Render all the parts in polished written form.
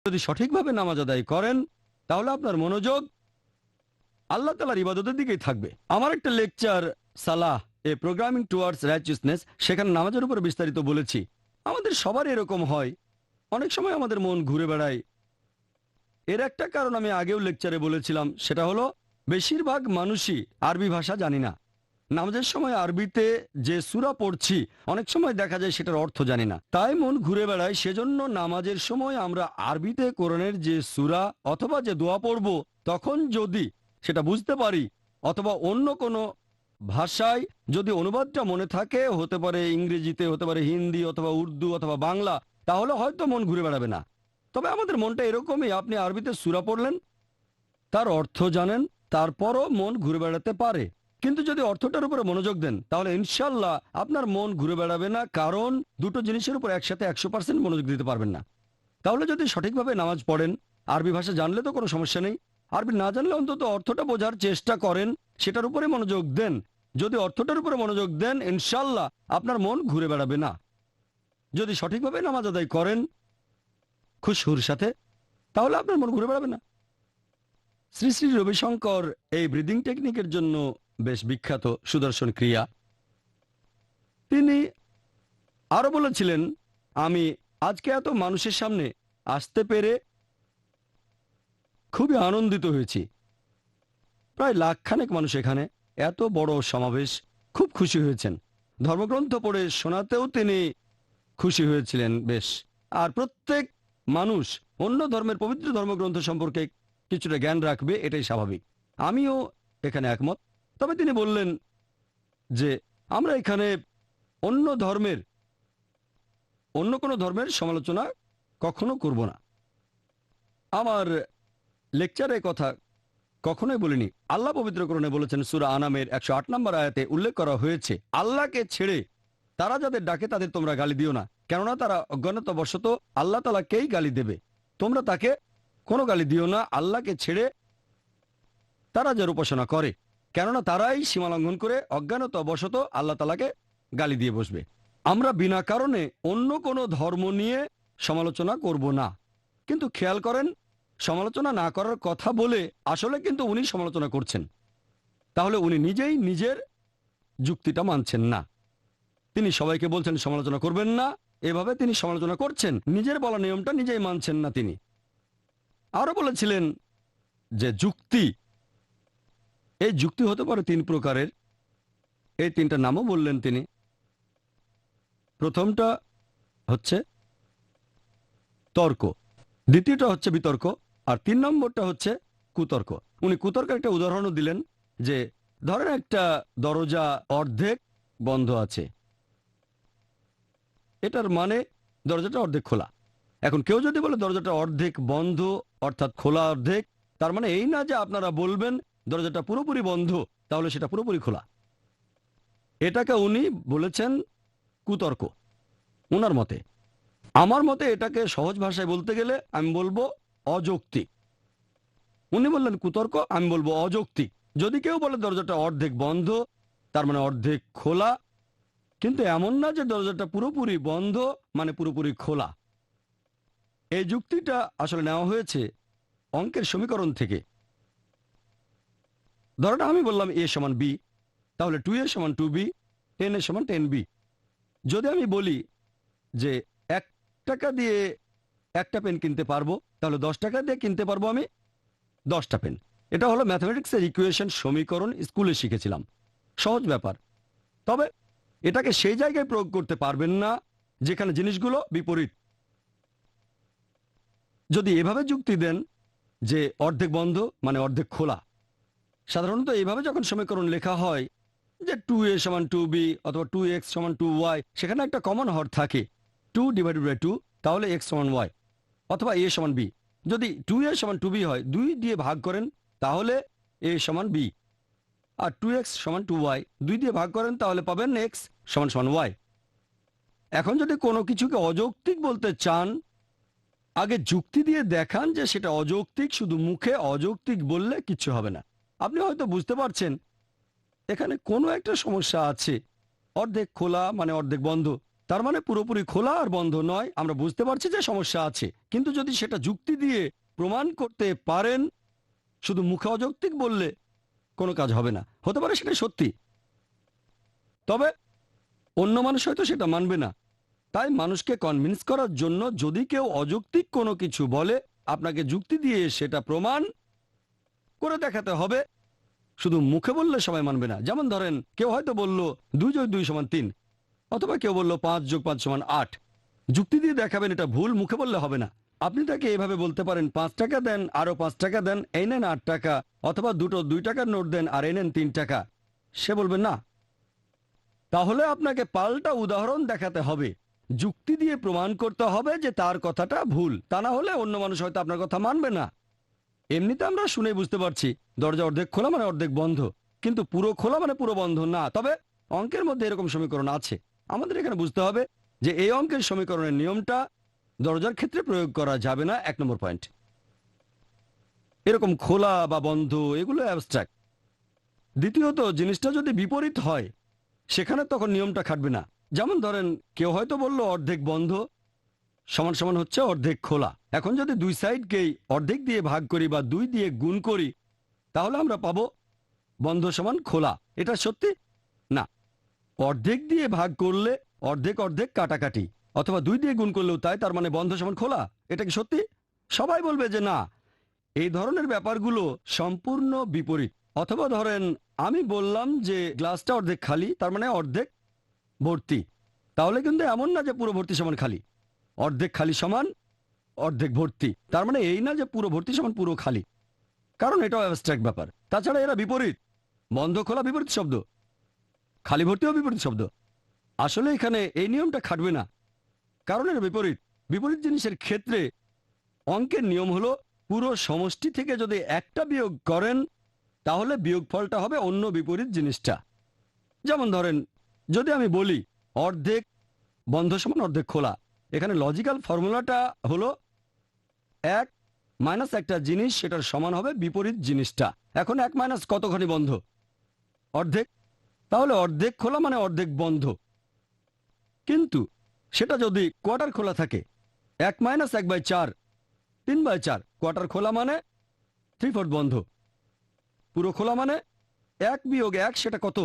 যদি সঠিকভাবে নামাজ আদায় করেন তাহলে আপনার মনোযোগ আল্লাহ তাআলার ইবাদতের দিকেই থাকবে। আমার একটা লেকচার সালাহ এ প্রোগ্রামিং টুয়ার্ডস রাইচিয়াসনেস, সেখানে নামাজের উপর বিস্তারিত বলেছি। আমাদের সবার এরকম হয়, অনেক সময় আমাদের মন ঘুরে বেড়ায়। এর একটা কারণ আমি আগেও লেকচারে বলেছিলাম, সেটা হলো বেশিরভাগ মানুষই আরবি ভাষা জানি না। নামাজের সময় আরবিতে যে সূরা পড়ছি অনেক সময় দেখা যায় সেটার অর্থ জানি না, তাই মন ঘুরে বেড়ায়। সেজন্য নামাজের সময় আমরা আরবিতে কোরআনের যে সূরা অথবা যে দোয়া পড়ব, তখন যদি সেটা বুঝতে পারি অথবা অন্য কোনো ভাষায় যদি অনুবাদটা মনে থাকে, হতে পারে ইংরেজিতে, হতে পারে হিন্দি অথবা উর্দু অথবা বাংলা, তাহলে হয়তো মন ঘুরে বেড়াবে না। তবে আমাদের মনটা এরকমই, আপনি আরবিতে সূরা পড়লেন, তার অর্থ জানেন, তারপরও মন ঘুরে বেড়াতে পারে। কিন্তু যদি অর্থটার উপরে মনোযোগ দেন তাহলে ইনশাল্লাহ আপনার মন ঘুরে বেড়াবে না, কারণ দুটো জিনিসের উপর একসাথে 100% মনোযোগ দিতে পারবেন না। তাহলে যদি সঠিকভাবে নামাজ পড়েন, আরবি ভাষা জানলে তো কোনো সমস্যা নেই, আরবি না জানলে অন্তত অর্থটা বোঝার চেষ্টা করেন, সেটার উপরে মনোযোগ দেন। যদি অর্থটার উপরে মনোযোগ দেন ইনশাল্লাহ আপনার মন ঘুরে বেড়াবে না। যদি সঠিকভাবে নামাজ আদায় করেন খুশহুর সাথে, তাহলে আপনার মন ঘুরে বেড়াবে না। শ্রী শ্রী রবিশঙ্কর এই ব্রিদিং টেকনিকের জন্য বেশ বিখ্যাত, সুদর্শন ক্রিয়া। তিনি আরো বলেছিলেন, আমি আজকে এত মানুষের সামনে আসতে পেরে খুবই আনন্দিত হয়েছি। প্রায় লাখখানেক মানুষ এখানে, এত বড় সমাবেশ, খুব খুশি হয়েছেন। ধর্মগ্রন্থ পড়ে শোনাতেও তিনি খুশি হয়েছিলেন বেশ। আর প্রত্যেক মানুষ অন্য ধর্মের পবিত্র ধর্মগ্রন্থ সম্পর্কে কিছুটা জ্ঞান রাখবে, এটাই স্বাভাবিক। আমিও এখানে একমত। তবে তিনি বললেন যে আমরা এখানে অন্য কোনো ধর্মের সমালোচনা কখনো করব না। আমার লেকচারে কথা কখনোই বলিনি। আল্লাহ পবিত্র কোরআনে বলেছেন, সূরা আনামের 108 নম্বর আয়াতে উল্লেখ করা হয়েছে, আল্লাহকে ছেড়ে তারা যাদের ডাকে তাদের তোমরা গালি দিও না, কেননা তারা অজ্ঞানতাবশত আল্লাহ তাআলাকেই গালি দেবে। তোমরা তাকে কোনো গালি দিও না, আল্লাহকে ছেড়ে তারা যার উপাসনা করে, কেননা তারাই সীমা লঙ্ঘন করে অজ্ঞানতাবশত আল্লাহ তাআলাকে গালি দিয়ে বসবে। আমরা বিনা কারণে অন্য কোনো ধর্ম নিয়ে সমালোচনা করব না। কিন্তু খেয়াল করেন, সমালোচনা না করার কথা বলে আসলে কিন্তু উনি সমালোচনা করছেন। তাহলে উনি নিজেই নিজের যুক্তিটা মানছেন না। তিনি সবাইকে বলছেন সমালোচনা করবেন না, এভাবে তিনি সমালোচনা করছেন, নিজের বলা নিয়মটা নিজেই মানছেন না। তিনি আরো বলেছিলেন যে এই যুক্তি হতে পারে তিন প্রকারের, এই তিনটা নামও বললেন তিনি। প্রথমটা হচ্ছে তর্ক, দ্বিতীয়টা হচ্ছে বিতর্ক, আর 3 নম্বরটা হচ্ছে কুতর্ক। উনি কুতর্কের একটা উদাহরণও দিলেন, যে ধরেন একটা দরজা অর্ধেক বন্ধ আছে, এটার মানে দরজাটা অর্ধেক খোলা। এখন কেউ যদি বলে দরজাটা অর্ধেক বন্ধ অর্থাৎ খোলা অর্ধেক, তার মানে এই না যে আপনারা বলবেন দরজাটা পুরোপুরি বন্ধ, তাহলে সেটা পুরোপুরি খোলা। এটাকে উনি বলেছেন কুতর্ক ওনার মতে। আমার মতে এটাকে সহজ ভাষায় বলতে গেলে আমি বলবো অযৌক্তিক। উনি বললেন কুতর্ক, আমি বলবো অযৌক্তিক। যদি কেউ বলে দরজাটা অর্ধেক বন্ধ, তার মানে অর্ধেক খোলা, কিন্তু এমন না যে দরজাটা পুরোপুরি বন্ধ মানে পুরোপুরি খোলা। এই যুক্তিটা আসলে নেওয়া হয়েছে অঙ্কের সমীকরণ থেকে। ধরুন আমি বললাম a সমান b, তাহলে 2a সমান 2b, 10a সমান 10b। যদি আমি বলি যে 1 টাকা দিয়ে একটা পেন কিনতে পারবো, তাহলে 10 টাকা দিয়ে কিনতে পারবো আমি 10টা পেন। এটা হলো ম্যাথমেটিক্সের ইকুয়েশন, সমীকরণ, স্কুলে শিখেছিলাম, সহজ ব্যাপার। তবে এটাকে সেই জায়গায় প্রয়োগ করতে পারবেন না যেখানে জিনিসগুলো বিপরীত। যদি এভাবে যুক্তি দেন যে অর্ধেক বন্ধ মানে অর্ধেক খোলা, সাধারণত এইভাবে যখন সমীকরণ লেখা হয় যে 2a সমান 2b অথবা 2x সমান 2y, সেখানে একটা কমন হর থাকে 2 ডিভাইডেড বাই 2, তাহলে x সমান y, অথবা a সমান b। যদি 2a সমান 2b হয়, 2 দিয়ে ভাগ করেন তাহলে a সমান b, আর 2x সমান 2y 2 দিয়ে ভাগ করেন তাহলে পাবেন x সমান সমান y। এখন যদি কোনো কিছুকে অযৌক্তিক বলতে চান, আগে যুক্তি দিয়ে দেখান যে সেটা অযৌক্তিক। শুধু মুখে অযৌক্তিক বললে কিচ্ছু হবে না। আপনি হয়তো বুঝতে পারছেন এখানে কোনো একটা সমস্যা আছে। অর্ধেক খোলা মানে অর্ধেক বন্ধ, তার মানে পুরোপুরি খোলা আর বন্ধ নয়। আমরা বুঝতে পারছি যে সমস্যা আছে, কিন্তু যদি সেটা যুক্তি দিয়ে প্রমাণ করতে পারেন, শুধু মুখে অযৌক্তিক বললে কোনো কাজ হবে না। হতে পারে সেটা সত্যি, তবে অন্য মানুষ হয়তো সেটা মানবে না। তাই মানুষকে কনভিন্স করার জন্য যদি কেউ অযৌক্তিক কোনো কিছু বলে, আপনাকে যুক্তি দিয়ে সেটা প্রমাণ করে দেখাতে হবে। শুধু মুখে বললে সবাই মানবে না। যেমন ধরেন, কেউ হয়তো বলল 2+2=3, অথবা কেউ বলল 5+5=8। যুক্তি দিয়ে দেখাবেন, এটা ভুল, মুখে বললে হবে না। আপনি তাকে এভাবে বলতে পারেন, 5 টাকা দেন, আরো 5 টাকা দেন, এই নেন 8 টাকা, অথবা দুটো 2 টাকার নোট দেন আর এই নেন 3 টাকা। সে বলবে না। তাহলে আপনাকে পাল্টা উদাহরণ দেখাতে হবে, যুক্তি দিয়ে প্রমাণ করতে হবে যে তার কথাটা ভুল। তা না হলে অন্য মানুষ হয়তো আপনার কথা মানবে না। এমনিতে আমরা শুনে বুঝতে পারছি দরজা অর্ধেক খোলা মানে অর্ধেক বন্ধ, কিন্তু পুরো খোলা মানে পুরো বন্ধ না। তবে অঙ্কের মধ্যে এরকম সমীকরণ আছে। আমাদের এখানে বুঝতে হবে যে এই অঙ্কের সমীকরণের নিয়মটা দরজার ক্ষেত্রে প্রয়োগ করা যাবে না। 1 নম্বর পয়েন্ট। এরকম খোলা বা বন্ধ এগুলো অ্যাবস্ট্রাক্ট। দ্বিতীয়ত, জিনিসটা যদি বিপরীত হয় সেখানে তখন নিয়মটা খাটবে না। যেমন ধরেন, কেউ হয়তো বলল অর্ধেক বন্ধ সমান সমান হচ্ছে অর্ধেক খোলা। এখন যদি দুই সাইডকেই অর্ধেক দিয়ে ভাগ করি বা 2 দিয়ে গুণ করি, তাহলে আমরা পাবো বন্ধ সমান খোলা। এটা সত্যি না। অর্ধেক দিয়ে ভাগ করলে অর্ধেক অর্ধেক কাটাকাটি, অথবা 2 দিয়ে গুণ করলেও তাই, তার মানে বন্ধ সমান খোলা। এটা কি সত্যি? সবাই বলবে যে না। এই ধরনের ব্যাপারগুলো সম্পূর্ণ বিপরীত। অথবা ধরেন, আমি বললাম যে গ্লাসটা অর্ধেক খালি, তার মানে অর্ধেক ভর্তি। তাহলে কিন্তু এমন না যে পুরো ভর্তি সমান খালি। অর্ধেক খালি সমান অর্ধেক ভর্তি, তার মানে এই না যে পুরো ভর্তি সমান পুরো খালি, কারণ এটাও অ্যাবস্ট্রাক্ট ব্যাপার। তাছাড়া এরা বিপরীত। বন্ধ খোলা বিপরীত শব্দ, খালি ভর্তিও বিপরীত শব্দ। আসলে এখানে এই নিয়মটা খাটবে না, কারণ এর বিপরীত। বিপরীত জিনিসের ক্ষেত্রে অঙ্কের নিয়ম হলো, পুরো সমষ্টি থেকে যদি একটা বিয়োগ করেন, তাহলে বিয়োগফলটা হবে অন্য বিপরীত জিনিসটা। যেমন ধরেন, যদি আমি বলি অর্ধেক বন্ধ সমান অর্ধেক খোলা, এখানে লজিক্যাল ফর্মুলাটা হলো 1 মাইনাস একটা জিনিস, সেটার সমান হবে বিপরীত জিনিসটা। এখন 1 মাইনাস কতখানি বন্ধ? অর্ধেক। তাহলে অর্ধেক খোলা মানে অর্ধেক বন্ধ। কিন্তু সেটা যদি কোয়ার্টার খোলা থাকে, 1 মাইনাস 1/4, 3/4। কোয়ার্টার খোলা মানে 3/4 বন্ধ। পুরো খোলা মানে 1 বিয়োগ 1, সেটা কত?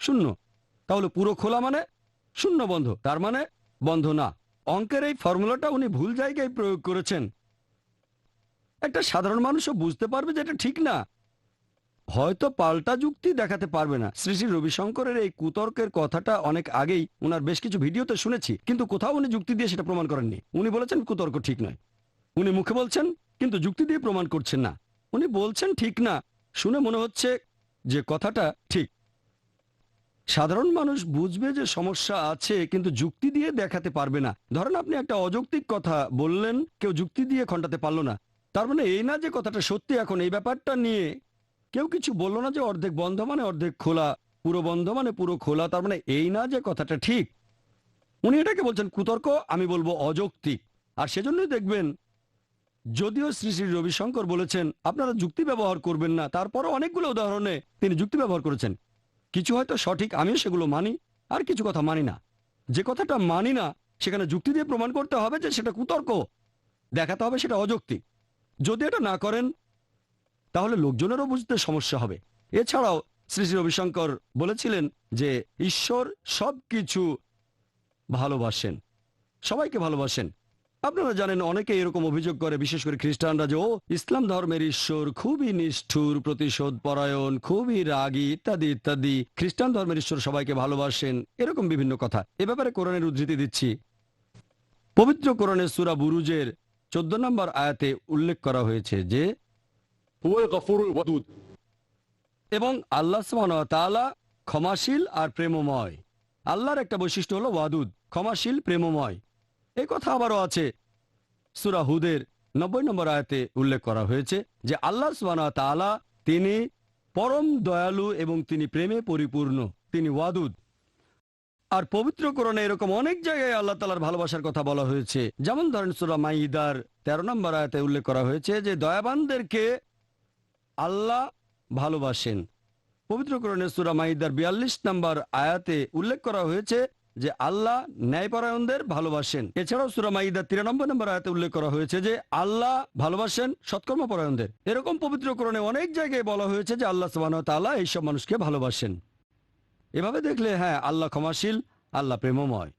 0। তাহলে পুরো খোলা মানে 0 বন্ধ, তার মানে বন্ধ না। অঙ্কের এই ফর্মুলাটা উনি ভুল জায়গায় প্রয়োগ করেছেন। একটা সাধারণ মানুষও বুঝতে পারবে যে এটা ঠিক না, হয়তো পাল্টা যুক্তি দেখাতে পারবে না। শ্রী শ্রী রবিশঙ্করের এই কুতর্কের কথাটা অনেক আগেই ওনার বেশ কিছু ভিডিওতে শুনেছি, কিন্তু কোথাও উনি যুক্তি দিয়ে সেটা প্রমাণ করেননি। উনি বলেছেন কুতর্ক ঠিক নয়। উনি মুখে বলছেন, কিন্তু যুক্তি দিয়ে প্রমাণ করছেন না। উনি বলছেন ঠিক না, শুনে মনে হচ্ছে যে কথাটা ঠিক। সাধারণ মানুষ বুঝবে যে সমস্যা আছে, কিন্তু যুক্তি দিয়ে দেখাতে পারবে না। ধরেন, আপনি একটা অযৌক্তিক কথা বললেন, কেউ যুক্তি দিয়ে খণ্ডাতে পারলো না, তার মানে এই না যে কথাটা সত্যি। এখন এই ব্যাপারটা নিয়ে কেউ কিছু বললো না যে অর্ধেক বন্ধ মানে অর্ধেক খোলা, পুরো বন্ধ মানে পুরো খোলা, তার মানে এই না যে কথাটা ঠিক। উনি এটাকে বলছেন কুতর্ক, আমি বলবো অযৌক্তিক। আর সেজন্যই দেখবেন, যদিও শ্রী শ্রী রবিশঙ্কর বলেছেন আপনারা যুক্তি ব্যবহার করবেন না, তারপরও অনেকগুলো উদাহরণে তিনি যুক্তি ব্যবহার করেছেন। কিছু হয়তো সঠিক, আমিও সেগুলো মানি, আর কিছু কথা মানি না। যে কথাটা মানি না, সেখানে যুক্তি দিয়ে প্রমাণ করতে হবে যে সেটা কুতর্ক, দেখাতে হবে সেটা অযৌক্তিক। যদি এটা না করেন, তাহলে লোকজনেরও বুঝতে সমস্যা হবে। এছাড়াও শ্রী শ্রী রবিশঙ্কর বলেছিলেন যে ঈশ্বর সবকিছু ভালোবাসেন, সবাইকে ভালোবাসেন। আপনারা জানেন, অনেকে এরকম অভিযোগ করে, বিশেষ করে খ্রিস্টানরা, যে ও ইসলাম ধর্মের ঈশ্বর খুবই নিষ্ঠুর, প্রতিশোধ পরায়ণ, খুবই রাগী, ইত্যাদি ইত্যাদি। খ্রিস্টান ধর্মের ঈশ্বর সবাইকে ভালোবাসেন, এরকম বিভিন্ন কথা। এ ব্যাপারে কোরআনের উদ্ধৃতি দিচ্ছি। পবিত্র কোরআনের সূরা বুরুজের 14 নম্বর আয়াতে উল্লেখ করা হয়েছে যে হুয়াল গফুরুল ওয়াদুদ। এবং আল্লাহ সুবহানাহু ওয়া তাআলা ক্ষমাশীল আর প্রেমময়। আল্লাহর একটা বৈশিষ্ট্য হলো ওয়াদুদ, ক্ষমাশীল, প্রেমময়। এই কথা আবারও আছে সূরা হুদের 90 নম্বর আয়াতে উল্লেখ করা হয়েছে যে আল্লাহ সুবহানাহু ওয়া তাআলা তিনি পরম দয়ালু এবং তিনি প্রেমে পরিপূর্ণ, তিনি ওয়াদুদ। আর পবিত্র কোরআনে এরকম অনেক জায়গায় আল্লাহ তাআলার ভালোবাসার কথা বলা হয়েছে। যেমন ধরেন, সূরা মাইদার 13 নম্বর আয়াতে উল্লেখ করা হয়েছে যে দয়াবানদেরকে আল্লাহ ভালোবাসেন। পবিত্র কোরআনের সূরা মাইদার 42 নম্বর আয়াতে উল্লেখ করা হয়েছে যে আল্লাহ ন্যায়পরায়ণদের ভালোবাসেন। এছাড়াও সূরা মাইদা 93 নম্বর আয়াতে উল্লেখ করা হয়েছে যে আল্লাহ ভালোবাসেন সৎকর্মপরায়ণদের। এরকম পবিত্র কোরআনে অনেক জায়গায় বলা হয়েছে যে আল্লাহ সুবহানাহু ওয়া তাআলা এইসব মানুষকে ভালোবাসেন। এভাবে দেখলে হ্যাঁ, আল্লাহ ক্ষমাশীল, আল্লাহ প্রেমময়।